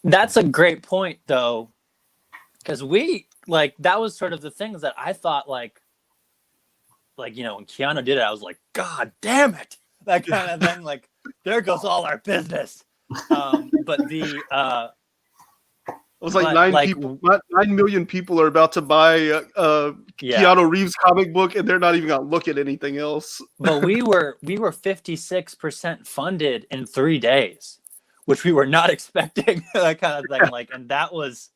That's a great point, though, because that was sort of the things that I thought, like when Keanu did it, I was like, God damn it, that kind of thing. Like, there goes all our business. But it was like 9 million people are about to buy Keanu Reeves comic book, and they're not even gonna look at anything else. But we were 56% funded in 3 days, which we were not expecting. That kind of thing. And that was,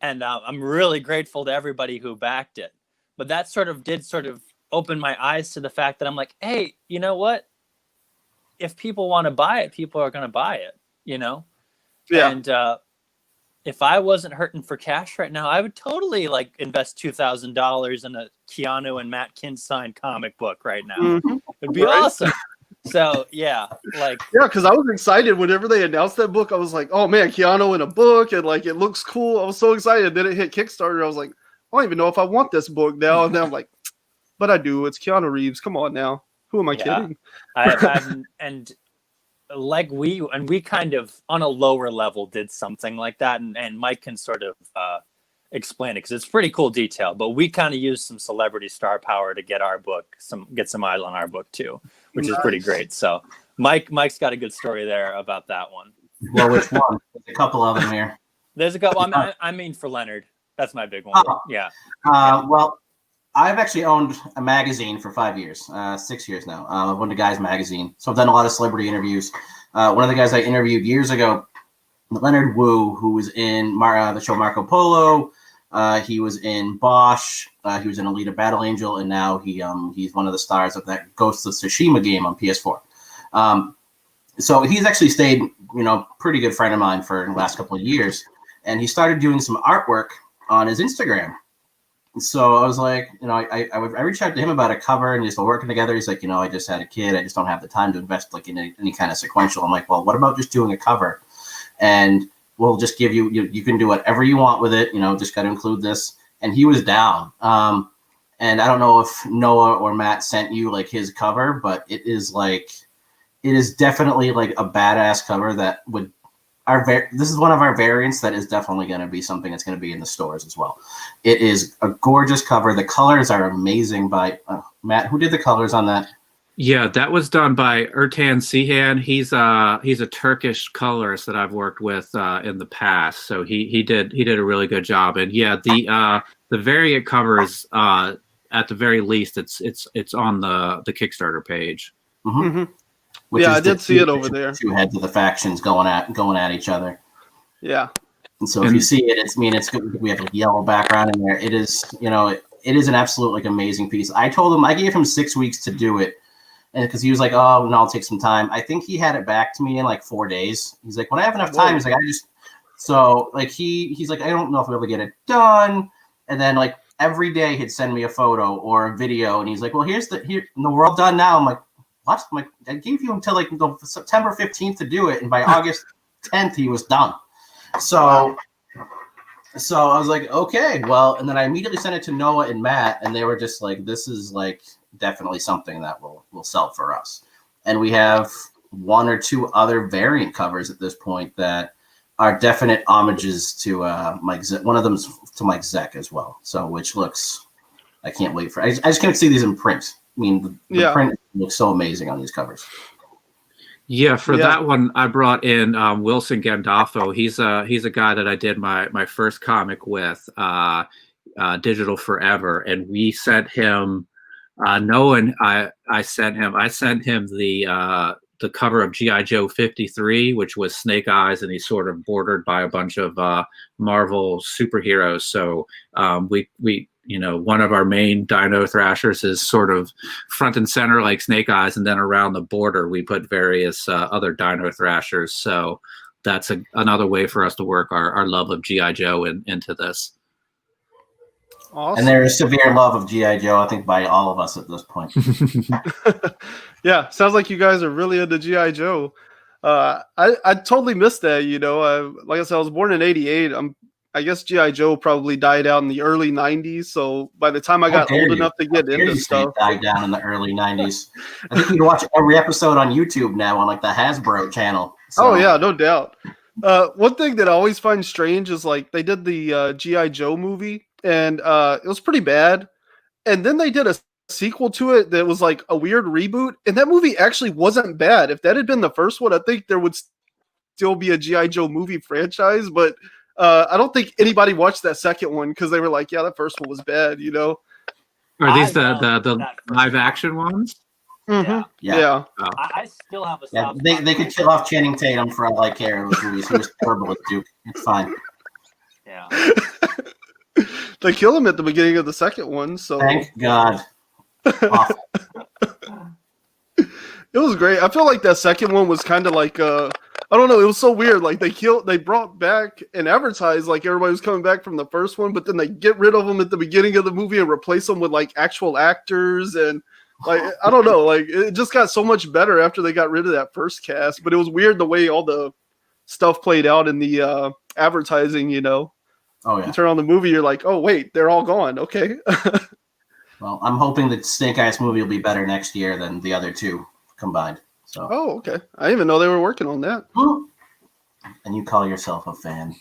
and I'm really grateful to everybody who backed it. But that did open my eyes to the fact that I'm like, hey, you know what? If people want to buy it, people are going to buy it. Yeah. And if I wasn't hurting for cash right now, I would totally invest $2,000 in a Keanu and Matt Kins signed comic book right now. Mm-hmm. It'd be awesome. So because I was excited whenever they announced that book. I was like, oh man, Keanu in a book, and it looks cool. I was so excited. Then it hit Kickstarter. I was like, I don't even know if I want this book now. And then I'm like, but I do. It's Keanu Reeves. Come on now. Who am I kidding? We kind of on a lower level did something like that, and Mike can sort of explain it because it's pretty cool detail. But we kind of used some celebrity star power to get our book, get some eyes on our book too, which is pretty great. So Mike's got a good story there about that one. Well, which one? There's a couple of them here. There's a couple. I mean for Leonard, that's my big one. Yeah. Well, I've actually owned a magazine for 5 years, 6 years now. I've owned a guy's magazine. So I've done a lot of celebrity interviews. One of the guys I interviewed years ago, Leonard Wu, who was in the show Marco Polo. He was in Bosch. He was in Alita Battle Angel. And now he's one of the stars of that Ghost of Tsushima game on PS4. So he's actually stayed, pretty good friend of mine for the last couple of years. And he started doing some artwork on his Instagram. So I was like, I reached out to him about a cover and just working together. He's like, I just had a kid. I just don't have the time to invest in any kind of sequential. I'm like, well, what about just doing a cover? And we'll just give you can do whatever you want with it. Just got to include this. And he was down. And I don't know if Noah or Matt sent you his cover, but it is definitely a badass cover that would. This is one of our variants that is definitely going to be something that's going to be in the stores as well. It is a gorgeous cover. The colors are amazing by Matt. Who did the colors on that? Yeah, that was done by Ertan Sihan. He's a Turkish colorist that I've worked with in the past. So he did a really good job. And yeah, the variant covers at the very least it's on the Kickstarter page. Mm-hmm. Mm-hmm. I did see it over there. Two heads of the factions going at each other. Yeah. And so if you see it, it's good. We have a yellow background in there. It is, it is an absolute amazing piece. I gave him 6 weeks to do it, and because he was like, oh no, I'll take some time. I think he had it back to me in 4 days. He's like, when I have enough time, he's like, he's like, I don't know if we'll be able to get it done. And then every day he'd send me a photo or a video, and he's like, well, we're all done now. I'm like, what? I'm like, I gave you until September 15th to do it, and by August 10th he was done. So I was like, okay, well, and then I immediately sent it to Noah and Matt, and they were just like, this is definitely something that will sell for us. And we have 1 or 2 other variant covers at this point that are definite homages to Mike. One of them is to Mike Zeck as well. So which looks, I can't wait for. I just can't see these in print. I mean, the print looks so amazing on these covers. Yeah, for that one, I brought in Wilson Gandolfo. He's a guy that I did my first comic with, Digital Forever, and we sent him. I sent him the cover of G.I. Joe 53, which was Snake Eyes, and he's sort of bordered by a bunch of Marvel superheroes. So we one of our main Dino-Thrashers is sort of front and center like Snake Eyes, and then around the border we put various other Dino-Thrashers. So that's another way for us to work our love of G.I. Joe into this. Awesome. And there's severe love of G.I. Joe, I think, by all of us at this point. Yeah, sounds like you guys are really into G.I. Joe. I totally missed that, like I said, I was born in 88. I guess G.I. Joe probably died out in the early 90s. So by the time I got old enough to get into stuff, died down in the early 90s. I think you can watch every episode on YouTube now on the Hasbro channel. So. Oh yeah, no doubt. One thing that I always find strange is like they did the G.I. Joe movie, and it was pretty bad. And then they did a sequel to it that was like a weird reboot, and that movie actually wasn't bad. If that had been the first one, I think there would still be a G.I. Joe movie franchise, but I don't think anybody watched that second one because they were like, yeah, that first one was bad, you know? Are these I the love that first live one. action ones? Mm-hmm. Yeah. Yeah. Oh. I still have a Yeah, soft they spot could for kill off Channing Tatum for all I care in those movies. He was terrible at Duke. It's fine. Yeah. They kill him at the beginning of the second one, so Thank God. Awful. it was great. I feel like that second one was kind of like I don't know, it was so weird. Like they brought back and advertised like everybody was coming back from the first one, but then they get rid of them at the beginning of the movie and replace them with like actual actors, and like I don't know, like it just got so much better after they got rid of that first cast. But it was weird the way all the stuff played out in the advertising, you know. Oh, You yeah. turn on the movie, you're like, oh wait, they're all gone. Okay. Well, I'm hoping that Snake Eyes movie will be better next year than the other two combined. So, Oh, okay. I didn't even know they were working on that. and you call yourself a fan?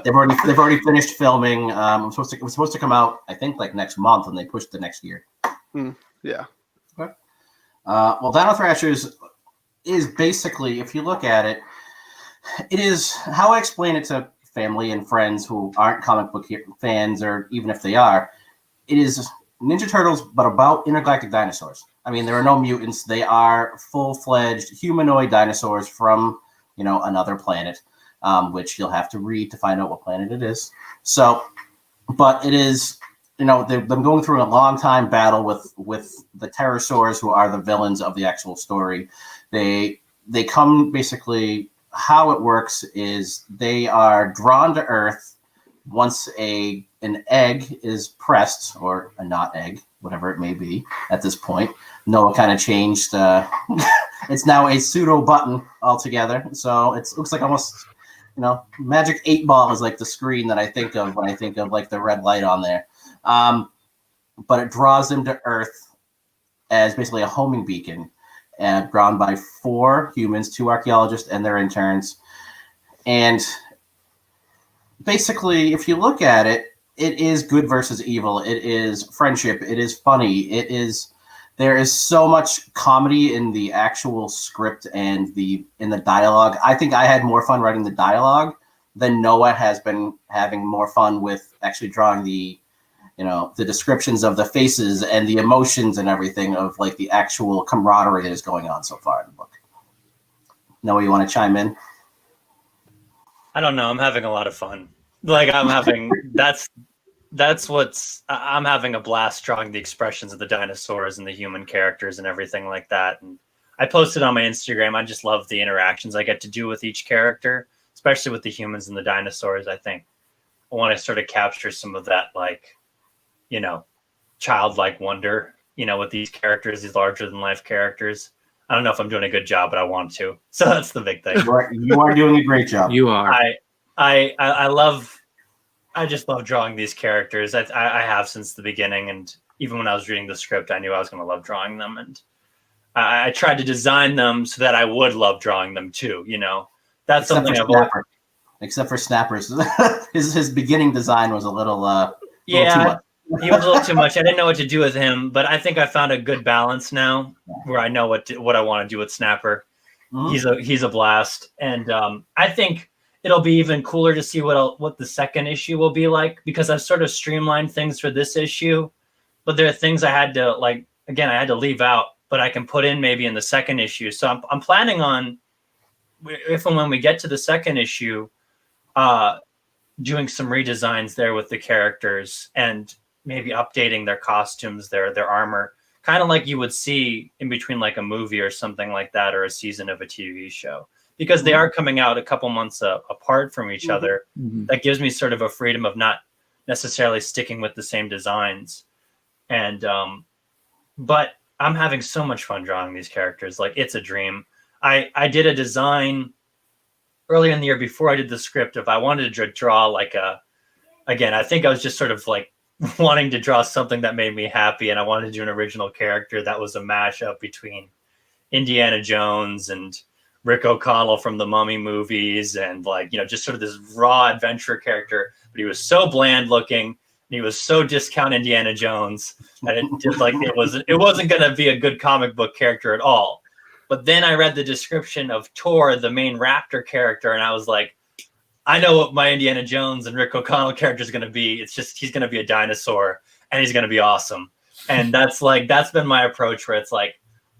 They've already finished filming. It was supposed to come out, I think, like next month, and they pushed the next year. Yeah. Well, DINO-THRASHERS is basically, if you look at it, it is how I explain it to family and friends who aren't comic book fans, or even if they are. It is Ninja Turtles, but about intergalactic dinosaurs. I mean, there are no mutants. They are full-fledged humanoid dinosaurs from, another planet, which you'll have to read to find out what planet it is. So, but it is, they've been going through a long time battle with the pterosaurs, who are the villains of the actual story. They come basically. How it works is they are drawn to Earth once an egg is pressed, or a not egg, whatever it may be at this point. Noah kind of changed. It's now a pseudo button altogether. So it looks like almost, Magic 8-Ball is like the screen that I think of when I think of like the red light on there. But it draws them to Earth as basically a homing beacon. Drawn by 4 humans, 2 archaeologists and their interns. And basically, if you look at it, it is good versus evil. It is friendship. It is funny. There is so much comedy in the actual script and in the dialogue. I think I had more fun writing the dialogue than Noah has been having more fun with actually drawing the descriptions of the faces and the emotions and everything of like the actual camaraderie that is going on so far in the book. Noah, you want to chime in? I don't know. I'm having a lot of fun. Like I'm having I'm having a blast drawing the expressions of the dinosaurs and the human characters and everything like that. And I posted on my Instagram. I just love the interactions I get to do with each character, especially with the humans and the dinosaurs. I think I want to sort of capture some of that, like, childlike wonder, with these characters, these larger than life characters. I don't know if I'm doing a good job, but I want to. So that's the big thing. You are doing a great job. You are. I just love drawing these characters. I have since the beginning, and even when I was reading the script, I knew I was going to love drawing them, and I tried to design them so that I would love drawing them too. That's something I've always. Except for Snappers, his beginning design was a little too much. He was a little too much. I didn't know what to do with him, but I think I found a good balance now, where I know what I want to do with Snapper. Mm-hmm. He's a blast, and I think it'll be even cooler to see what the second issue will be like, because I've sort of streamlined things for this issue, but there are things I had to leave out, but I can put in maybe in the second issue. So I'm planning on, if and when we get to the second issue, doing some redesigns there with the characters and maybe updating their costumes, their armor, kind of like you would see in between like a movie or something like that, or a season of a TV show, because they are coming out a couple months apart from each other. Mm-hmm. That gives me sort of a freedom of not necessarily sticking with the same designs. And, but I'm having so much fun drawing these characters. Like, it's a dream. I did a design earlier in the year before I did the script. If I wanted to draw like I think I was just sort of like wanting to draw something that made me happy, and I wanted to do an original character that was a mashup between Indiana Jones and Rick O'Connell from the Mummy movies, and like, you know, just sort of this raw adventure character. But he was so bland looking, and he was so discount Indiana Jones that it wasn't going to be a good comic book character at all. But then I read the description of Tor, the main raptor character, and I was like, I know what my Indiana Jones and Rick O'Connell character is going to be. It's just he's going to be a dinosaur, and he's going to be awesome. And that's been my approach, where it's like,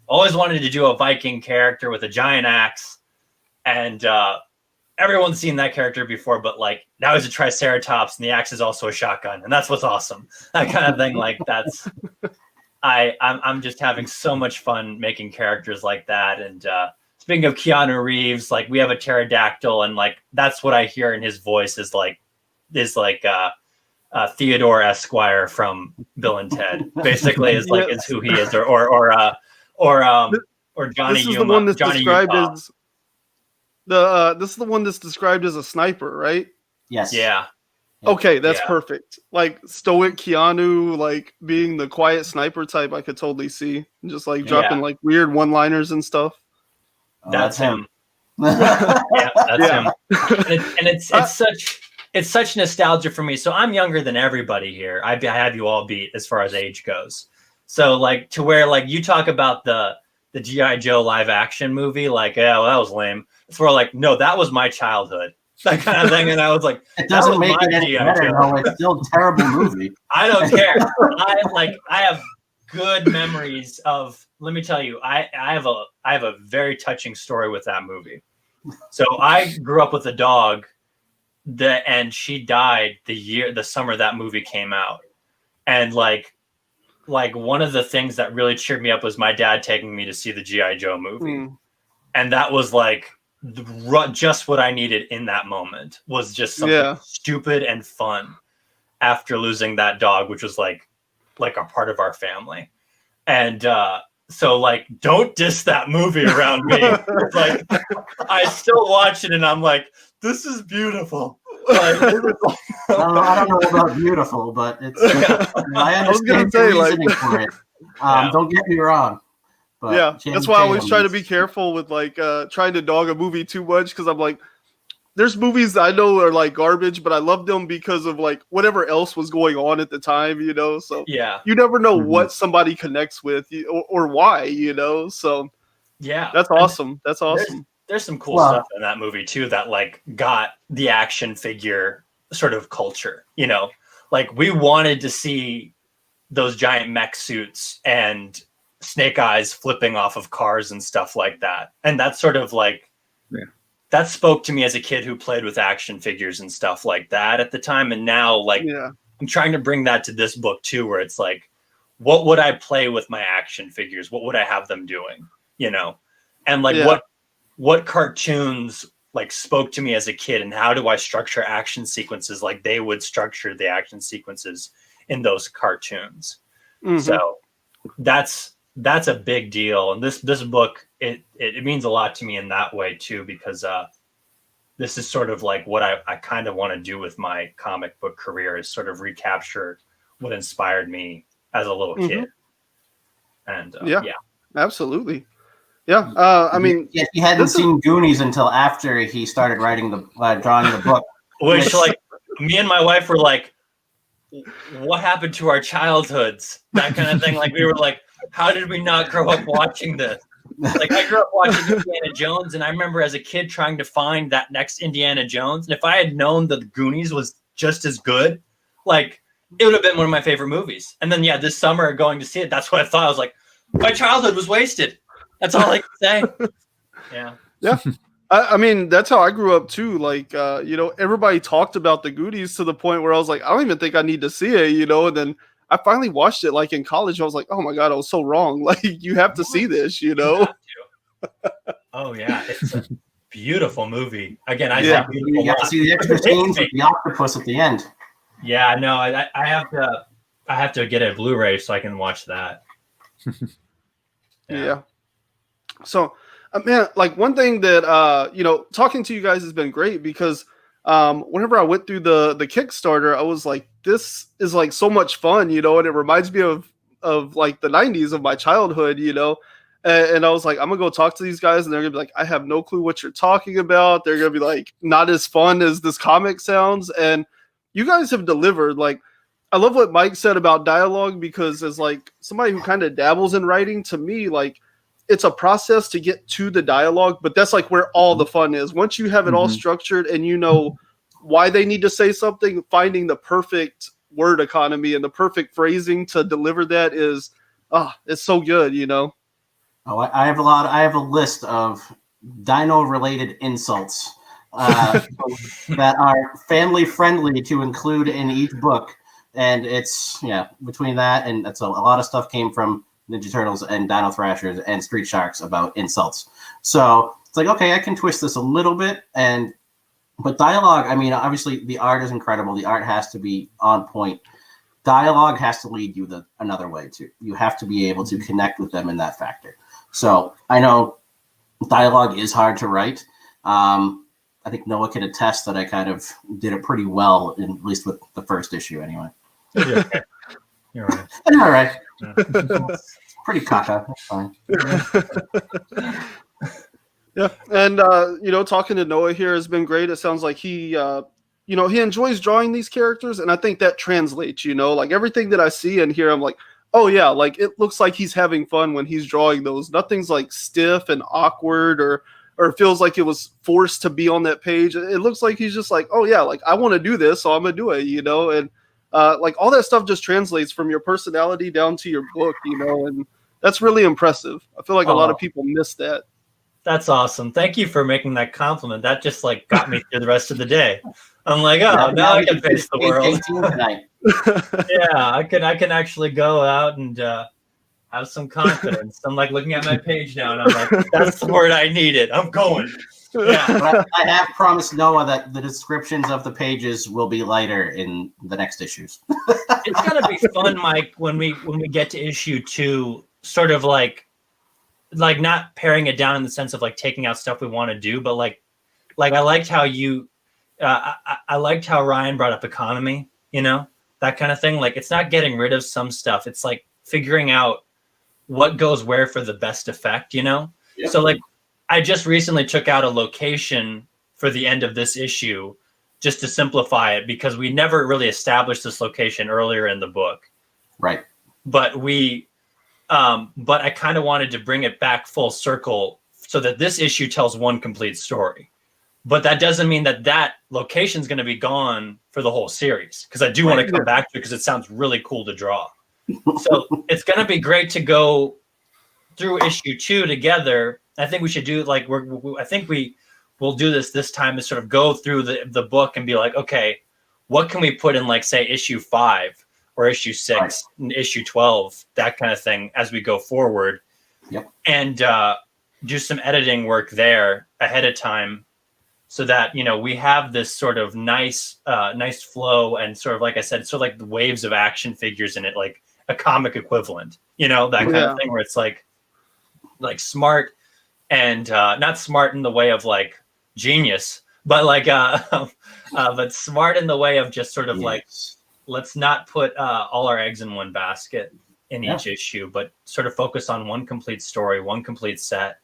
always wanted to do a Viking character with a giant axe, and everyone's seen that character before, but like now he's a Triceratops, and the axe is also a shotgun, and that's what's awesome. That kind of thing. Like that's I'm just having so much fun making characters like that. And speaking of Keanu Reeves, like we have a pterodactyl, and like that's what I hear in his voice is like Theodore Esquire from Bill and Ted. Basically, is like is who he is, or Johnny This is Yuma. the one that's Johnny described Utah. as this is the one that's described as a sniper, right? Yes. Yeah. Okay, that's Yeah. perfect. Like stoic Keanu, like being the quiet sniper type, I could totally see. Just like dropping like weird one-liners and stuff. Oh, That's him. him. Yeah, that's Yeah. him. And it's such nostalgia for me. So I'm younger than everybody here. I have you all beat as far as age goes. So like to where like you talk about the G.I. Joe live action movie, like, yeah, well, that was lame. It's where like, no, that was my childhood. That kind of thing. And I was like, It doesn't that was make my it any G.I. better. Joe. No, it's still a terrible movie. I don't care. I have good memories of, let me tell you, I have a very touching story with that movie. So I grew up with a dog and she died the summer that movie came out. And like one of the things that really cheered me up was my dad taking me to see the G.I. Joe movie. And that was like just what I needed in that moment, was just something stupid and fun after losing that dog, which was like a part of our family. And so like, don't diss that movie around me. Like I still watch it and I'm like, this is beautiful. Like, I don't know about beautiful, but it's. I understand the reasoning for it. Don't get me wrong. But that's why I always try to be careful with like trying to dog a movie too much, because I'm like, there's movies that I know are like garbage, but I love them because of like whatever else was going on at the time, you know. So you never know what somebody connects with or why, you know. So that's awesome. That's awesome. There's some cool stuff in that movie too that like got the action figure sort of culture, you know. Like we wanted to see those giant mech suits and Snake Eyes flipping off of cars and stuff like that. And that's sort of like that spoke to me as a kid who played with action figures and stuff like that at the time. And now like I'm trying to bring that to this book too, where it's like, what would I play with my action figures? What would I have them doing? You know? And like what cartoons like spoke to me as a kid, and how do I structure action sequences like they would structure the action sequences in those cartoons? So that's a big deal. And this book, it means a lot to me in that way too, because this is sort of like what I kind of want to do with my comic book career, is sort of recapture what inspired me as a little kid. And absolutely. Yeah. I mean, he hadn't seen Goonies until after he started writing drawing the book. Which like me and my wife were like, what happened to our childhoods? That kind of thing. Like we were like, how did we not grow up watching this? Like I grew up watching Indiana Jones, and I remember as a kid trying to find that next Indiana Jones. And if I had known that the Goonies was just as good, like it would have been one of my favorite movies. And then this summer going to see it, that's what I thought. I was like, my childhood was wasted. That's all I can say. Yeah. I mean, that's how I grew up too. Like, you know, everybody talked about the Goonies to the point where I was like, I don't even think I need to see it, you know. And then I finally watched it like in college. I was like, oh my God, I was so wrong. Like, you have to see this, you know. Oh yeah, it's a beautiful movie. Again, I you got to see the extra scenes with the octopus at the end. Yeah, no, I have to get a Blu-ray so I can watch that. Yeah. So, man, like one thing that you know, talking to you guys has been great, because whenever I went through the Kickstarter, I was like, this is like so much fun, you know, and it reminds me of like the 90s of my childhood, you know. And I was like, I'm gonna go talk to these guys, and they're gonna be like, I have no clue what you're talking about. They're gonna be like, not as fun as this comic sounds. And you guys have delivered. Like, I love what Mike said about dialogue, because as like somebody who kind of dabbles in writing, to me, like, it's a process to get to the dialogue, but that's like where all the fun is. Once you have it all structured and you know why they need to say something, finding the perfect word economy and the perfect phrasing to deliver that is, it's so good, you know? Oh, I have a list of dino-related insults that are family-friendly to include in each book. And it's, between that and that's a lot of stuff came from Ninja Turtles and DINO-THRASHERS and Street Sharks about insults. So it's like, okay, I can twist this a little bit. But dialogue, I mean, obviously the art is incredible. The art has to be on point. Dialogue has to lead you another way too. You have to be able to connect with them in that factor. So I know dialogue is hard to write. I think Noah can attest that I kind of did it pretty well, at least with the first issue anyway. Yeah. You're right. All right. It's pretty caca. That's fine. Yeah. And, talking to Noah here has been great. It sounds like he enjoys drawing these characters. And I think that translates, like everything that I see and hear, I'm like, oh yeah, like it looks like he's having fun when he's drawing those. Nothing's like stiff and awkward or feels like it was forced to be on that page. It looks like he's just like, oh yeah, like I want to do this, so I'm gonna do it, and like all that stuff just translates from your personality down to your book, and that's really impressive. I feel like a lot of people miss that. That's awesome. Thank you for making that compliment. That just like got me through the rest of the day. I'm like, now I can face the world. Yeah, I can actually go out and have some confidence. I'm like looking at my page now, and I'm like, that's the word I needed. I'm going. Yeah. But I have promised Noah that the descriptions of the pages will be lighter in the next issues. It's gonna be fun, Mike, when we get to issue 2, sort of like not paring it down in the sense of like taking out stuff we want to do, but like I liked how you I liked how Ryan brought up economy, that kind of thing. Like it's not getting rid of some stuff. It's like figuring out what goes where for the best effect, Yeah. So like I just recently took out a location for the end of this issue just to simplify it, because we never really established this location earlier in the book. Right. But but I kind of wanted to bring it back full circle so that this issue tells one complete story. But that doesn't mean that location is going to be gone for the whole series, because I do want to come back to it because it sounds really cool to draw. So it's going to be great to go through issue 2 together. I think we should do like I think we will do this time, is sort of go through the book and be like, okay, what can we put in like say issue 5 or issue 6 and issue 12, that kind of thing as we go forward. Yep. And do some editing work there ahead of time, so that we have this sort of nice flow, and sort of like I said, sort of like the waves of action figures in it, like a comic equivalent, that kind of thing, where it's like smart and not smart in the way of like genius, but like but smart in the way of just sort of like, let's not put all our eggs in one basket in each issue, but sort of focus on one complete story, one complete set,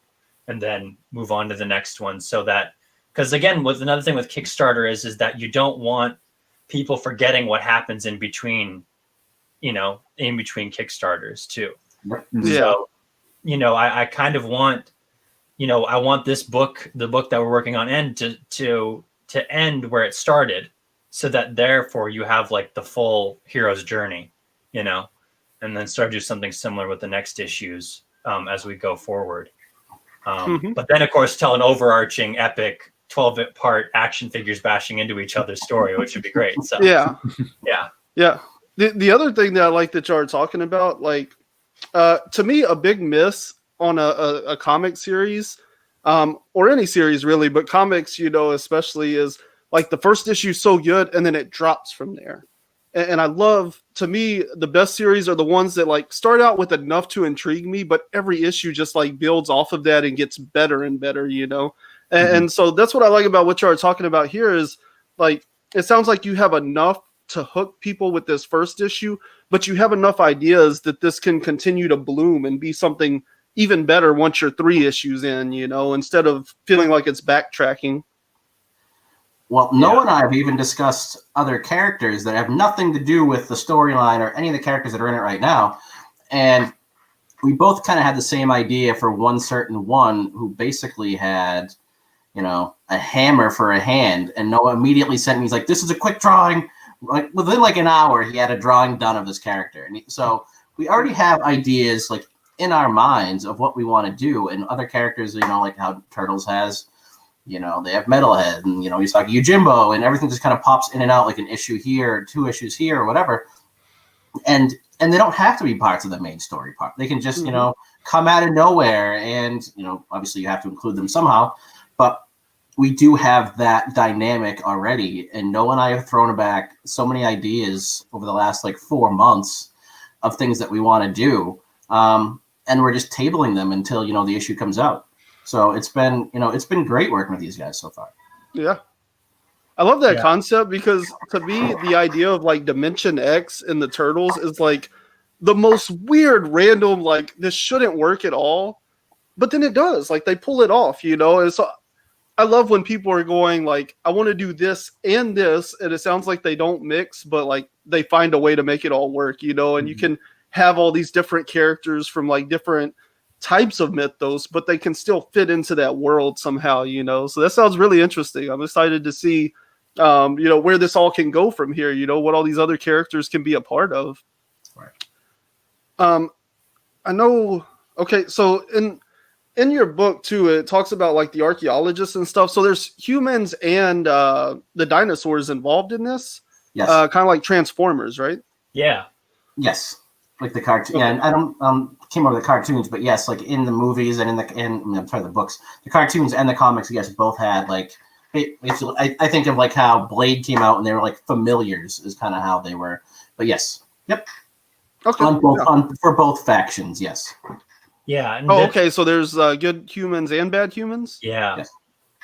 and then move on to the next one. So that, because again, with another thing with Kickstarter is that you don't want people forgetting what happens in between, in between Kickstarters too. Yeah. So, I kind of want, I want this book, the book that we're working on, to end where it started, so that therefore you have like the full hero's journey, and then start to do something similar with the next issues as we go forward. But then, of course, tell an overarching epic 12-part action figures bashing into each other's story, which would be great. So yeah. The other thing that I like that y'all are talking about, like, to me, a big miss on a comic series, or any series really, but comics, especially, is like the first issue so good and then it drops from there. And I love, to me, the best series are the ones that like start out with enough to intrigue me, but every issue just like builds off of that and gets better and better, And so that's what I like about what y'all are talking about here, is like, it sounds like you have enough to hook people with this first issue, but you have enough ideas that this can continue to bloom and be something even better once you're 3 issues in, you know, instead of feeling like it's backtracking. Well, Noah and I have even discussed other characters that have nothing to do with the storyline or any of the characters that are in it right now. And we both kind of had the same idea for one certain one who basically had, you know, a hammer for a hand. And Noah immediately sent me, he's like, this is a quick drawing. Like within like an hour, he had a drawing done of this character. And so we already have ideas like in our minds of what we want to do. And other characters, you know, like how Turtles has, you know, they have Metalhead, and, you know, he's like Yojimbo, and everything just kind of pops in and out, like an issue here, 2 issues here, or whatever. And they don't have to be parts of the main story part. They can just, you know, come out of nowhere, and, you know, obviously you have to include them somehow. But we do have that dynamic already, and Noah and I have thrown back so many ideas over the last like 4 months of things that we want to do, and we're just tabling them until, you know, the issue comes out. So it's been, you know, it's been great working with these guys so far. Yeah. I love that concept, because to me, the idea of like Dimension X in the Turtles is like the most weird, random, like this shouldn't work at all. But then it does. Like they pull it off, you know? And so I love when people are going like, I want to do this and this. And it sounds like they don't mix, but like they find a way to make it all work, you know? And you can have all these different characters from like different types of mythos, but they can still fit into that world somehow, you know? So that sounds really interesting. I'm excited to see, you know, where this all can go from here, you know, what all these other characters can be a part of. Right. I know. Okay. So in your book too, it talks about like the archaeologists and stuff. So there's humans and the dinosaurs involved in this. Yes. Kind of like Transformers, right? Yeah. Yes. Like the cartoon. Yeah, and I don't came over the cartoons, but yes, like in the movies and the books, the cartoons and the comics, yes, both had like I think of like how Blade came out and they were like familiars is kind of how they were. But yes, yep. Okay. For both factions, yes. Yeah. Okay. So there's good humans and bad humans. Yeah. Yes.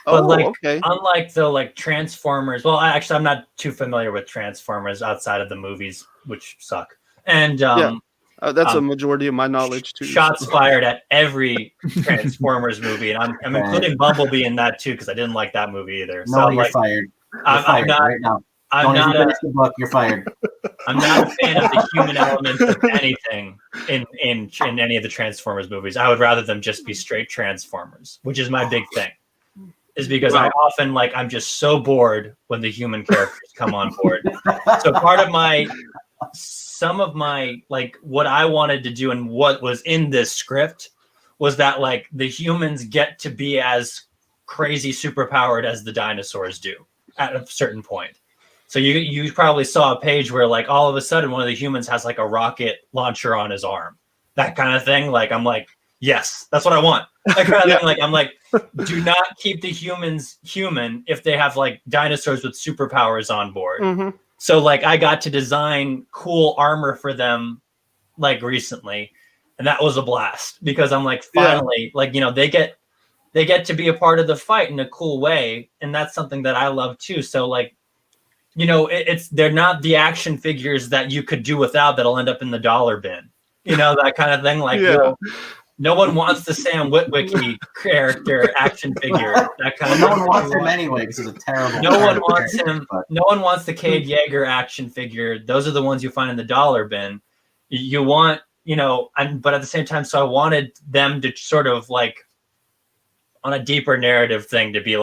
But okay. Unlike the like Transformers, well, I'm not too familiar with Transformers outside of the movies, which suck. And that's a majority of my knowledge too. Shots fired at every Transformers movie, and I'm including Bumblebee in that too, because I didn't like that movie either. No, so you're fired. I'm not right now. I'm not finish the book. You're fired. I'm not a fan of the human element of anything in any of the Transformers movies. I would rather them just be straight Transformers, which is my big thing. Is because I often I'm just so bored when the human characters come on board. So part of some of my what I wanted to do and what was in this script was that the humans get to be as crazy superpowered as the dinosaurs do at a certain point. So you probably saw a page where all of a sudden one of the humans has a rocket launcher on his arm, that kind of thing. I'm like, yes, that's what I want. I'm do not keep the humans human if they have dinosaurs with superpowers on board. Mm-hmm. So I got to design cool armor for them recently, and that was a blast because I'm finally they get to be a part of the fight in a cool way, and that's something that I love too. So they're not the action figures that you could do without that'll end up in the dollar bin, that kind of thing. No one wants the Sam Witwicky character action figure. That kind of no one wants him anyway because he's a terrible. No one wants him. No one wants the Cade Yeager action figure. Those are the ones you find in the dollar bin. You want, but at the same time, so I wanted them to sort of on a deeper narrative thing to be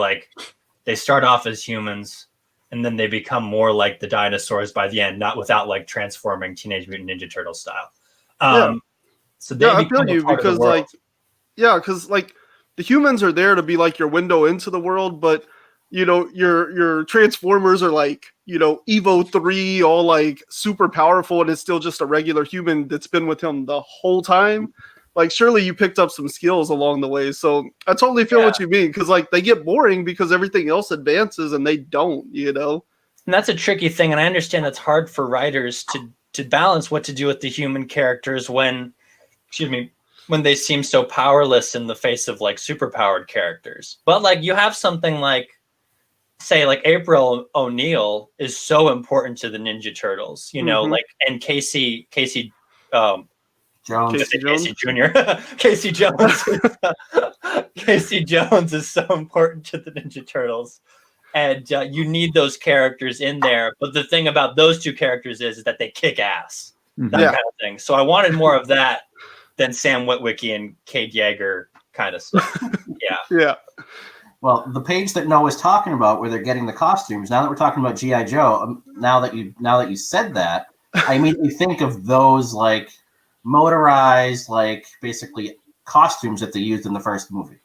they start off as humans and then they become more like the dinosaurs by the end, not without transforming Teenage Mutant Ninja Turtle style. So they I feel you because because the humans are there to be your window into the world, but your Transformers are Evo 3, all super powerful, and it's still just a regular human that's been with him the whole time. Surely you picked up some skills along the way. So I totally feel what you mean, because they get boring because everything else advances and they don't, And that's a tricky thing, and I understand it's hard for writers to balance what to do with the human characters when they seem so powerless in the face of superpowered characters. But you have something say April O'Neil is so important to the Ninja Turtles, and Casey Jones. Casey Jones. Casey Jr. Casey Jones. Casey Jones is so important to the Ninja Turtles, and you need those characters in there. But the thing about those two characters is that they kick ass, that Yeah. kind of thing. So I wanted more of that than Sam Witwicky and Cade Yeager kind of stuff. Yeah. Yeah. Well, the page that Noah's talking about, where they're getting the costumes. Now that we're talking about GI Joe, now that you said that, I immediately think of those like motorized, like basically costumes that they used in the first movie.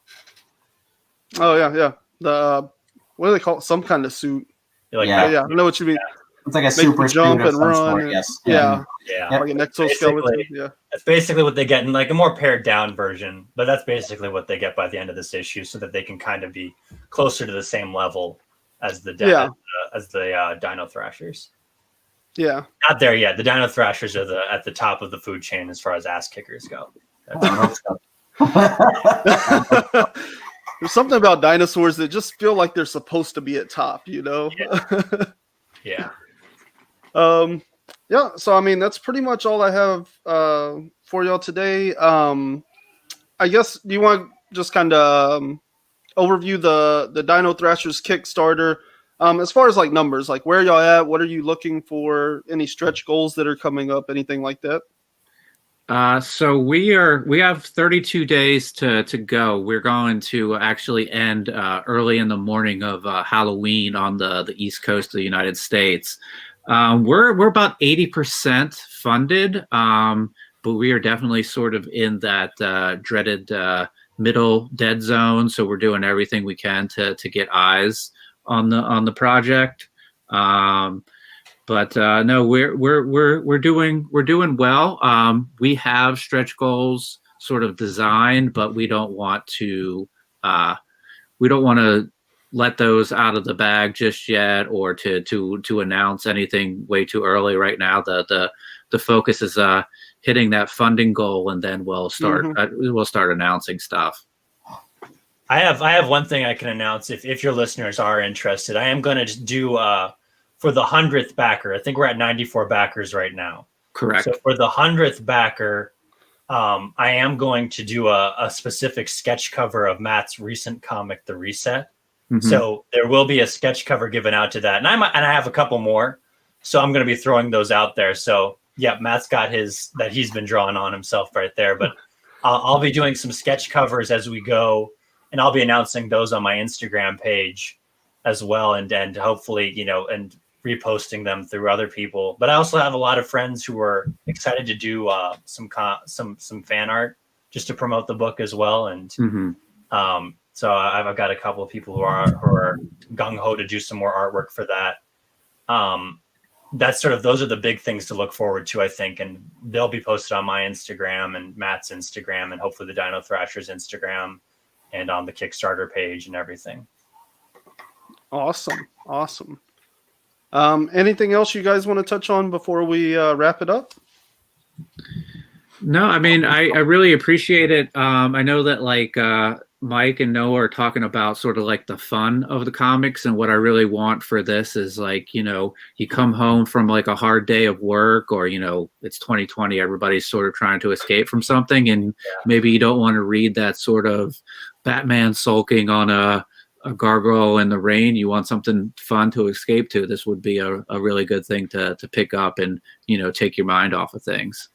Oh yeah. The what do they call it? Some kind of suit. Like Yeah. Yeah, I know what you mean. It's like a Make super you jump suit of and some run. sort, And, yes. yeah. Yeah. Like an exoskeleton. Yeah. That's basically what they get in like a more pared down version, but that's basically what they get by the end of this issue, so that they can kind of be closer to the same level as the Dino-Thrashers. Yeah. Not there yet. The Dino-Thrashers are at the top of the food chain as far as ass kickers go. There's something about dinosaurs that just feel like they're supposed to be at top, you know? Yeah. Yeah, so I mean that's pretty much all I have for y'all today. I guess do you want to just kind of overview the Dino-Thrashers Kickstarter as far as like numbers, like where y'all at, what are you looking for, any stretch goals that are coming up, anything like that? So we have 32 days to go. We're going to actually end early in the morning of Halloween on the East Coast of the United States. We're about 80% funded, but we are definitely sort of in that dreaded middle dead zone. So we're doing everything we can to get eyes on the project. But no, we're doing well. We have stretch goals sort of designed, but we don't want to let those out of the bag just yet, or to announce anything way too early right now. The focus is hitting that funding goal, and then we'll start announcing stuff. I have one thing I can announce if your listeners are interested. I am going to do for the 100th backer. I think we're at 94 backers right now. Correct. So for the 100th backer, I am going to do a specific sketch cover of Matt's recent comic, The Reset. Mm-hmm. So there will be a sketch cover given out to that, and I have a couple more, so I'm going to be throwing those out there. So yeah, Matt's got his that he's been drawing on himself right there, but I'll be doing some sketch covers as we go, and I'll be announcing those on my Instagram page as well, and hopefully and reposting them through other people. But I also have a lot of friends who are excited to do some fan art just to promote the book as well, and so I've got a couple of people who are gung ho to do some more artwork for that. That's those are the big things to look forward to, I think, and they'll be posted on my Instagram and Matt's Instagram, and hopefully the Dino-Thrashers Instagram, and on the Kickstarter page and everything. Awesome. Anything else you guys want to touch on before we wrap it up? No, I mean, I really appreciate it. I know that like Mike and Noah are talking about sort of like the fun of the comics, and what I really want for this is like, you come home from like a hard day of work, or, it's 2020, everybody's sort of trying to escape from something, and maybe you don't want to read that sort of Batman sulking on a gargoyle in the rain. You want something fun to escape to. This would be a really good thing to pick up and, take your mind off of things.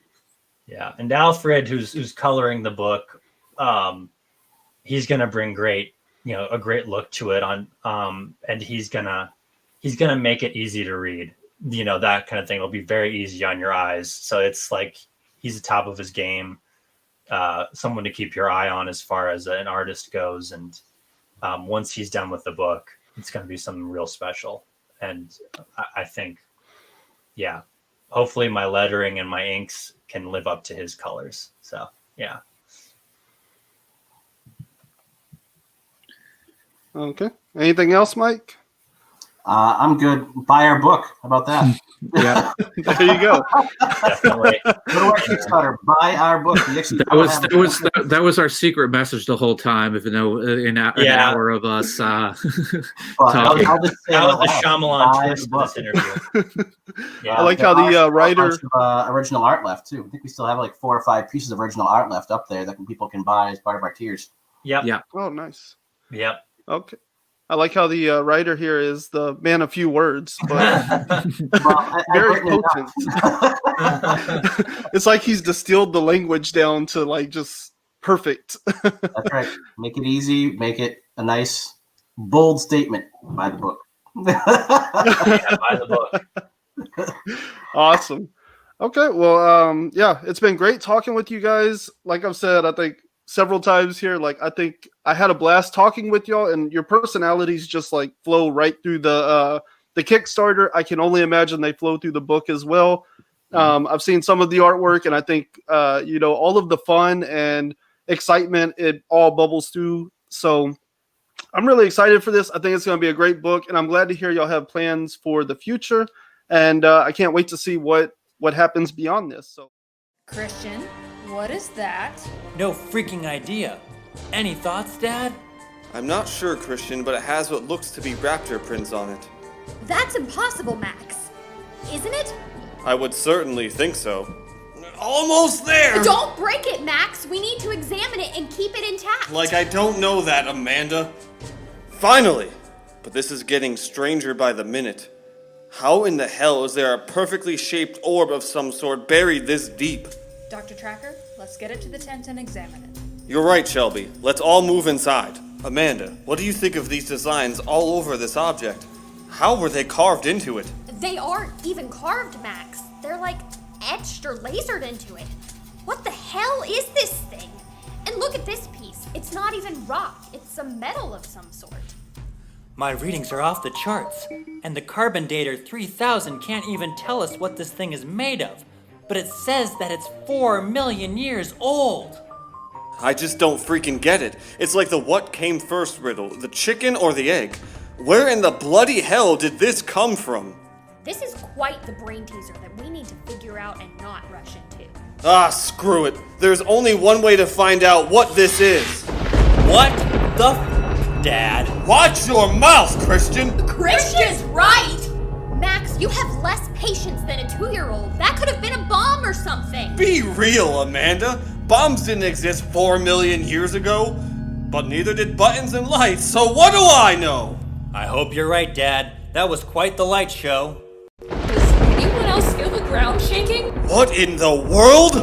Yeah. And Alfred, who's coloring the book, he's going to bring a great look to it and he's going to make it easy to read, that kind of thing. It'll be very easy on your eyes. So it's like, he's the top of his game, someone to keep your eye on as far as an artist goes. And once he's done with the book, it's going to be something real special. And I think, hopefully my lettering and my inks can live up to his colors. So, yeah. Okay. Anything else, Mike? I'm good. Buy our book. How about that? Yeah, There you go. Definitely. Go to our Kickstarter. Buy our book. that was our secret message the whole time. Even though an hour of us talking. I'll just say That was the buy Shyamalan twist the of book. this interview. Yeah. I like how the writer. Bunch of, original art left too. I think we still have like 4 or 5 pieces of original art left up there that people can buy as part of our tiers. Yep. Yeah. Oh, nice. Yep. Okay. I like how the writer here is the man of few words, but very potent. It's like he's distilled the language down to like just perfect. That's right. Make it easy. Make it a nice, bold statement. Buy the book. Yeah, buy the book. Awesome. Okay. Well, yeah, it's been great talking with you guys. Like I've said, I think several times here, like I think I had a blast talking with y'all, and your personalities just like flow right through the Kickstarter. I can only imagine they flow through the book as well. I've seen some of the artwork, and I think all of the fun and excitement, it all bubbles through. So I'm really excited for this. I think it's going to be a great book, and I'm glad to hear y'all have plans for the future. And I can't wait to see what happens beyond this. So, Christian, what is that? No freaking idea. Any thoughts, Dad? I'm not sure, Christian, but it has what looks to be raptor prints on it. That's impossible, Max. Isn't it? I would certainly think so. Almost there! Don't break it, Max. We need to examine it and keep it intact. Like I don't know that, Amanda. Finally! But this is getting stranger by the minute. How in the hell is there a perfectly shaped orb of some sort buried this deep? Dr. Tracker, let's get it to the tent and examine it. You're right, Shelby. Let's all move inside. Amanda, what do you think of these designs all over this object? How were they carved into it? They aren't even carved, Max. They're like etched or lasered into it. What the hell is this thing? And look at this piece. It's not even rock. It's some metal of some sort. My readings are off the charts, and the carbon dater 3000 can't even tell us what this thing is made of, but it says that it's 4 million years old. I just don't freaking get it. It's like the what came first riddle, the chicken or the egg. Where in the bloody hell did this come from? This is quite the brain teaser that we need to figure out and not rush into. Ah, screw it. There's only one way to find out what this is. What the Dad? Watch your mouth, Christian! Christian's right! Max, you have less patience than a 2-year-old. That could have been a bomb or something. Be real, Amanda. Bombs didn't exist 4 million years ago. But neither did buttons and lights, so what do I know? I hope you're right, Dad. That was quite the light show. Does anyone else feel the ground shaking? What in the world?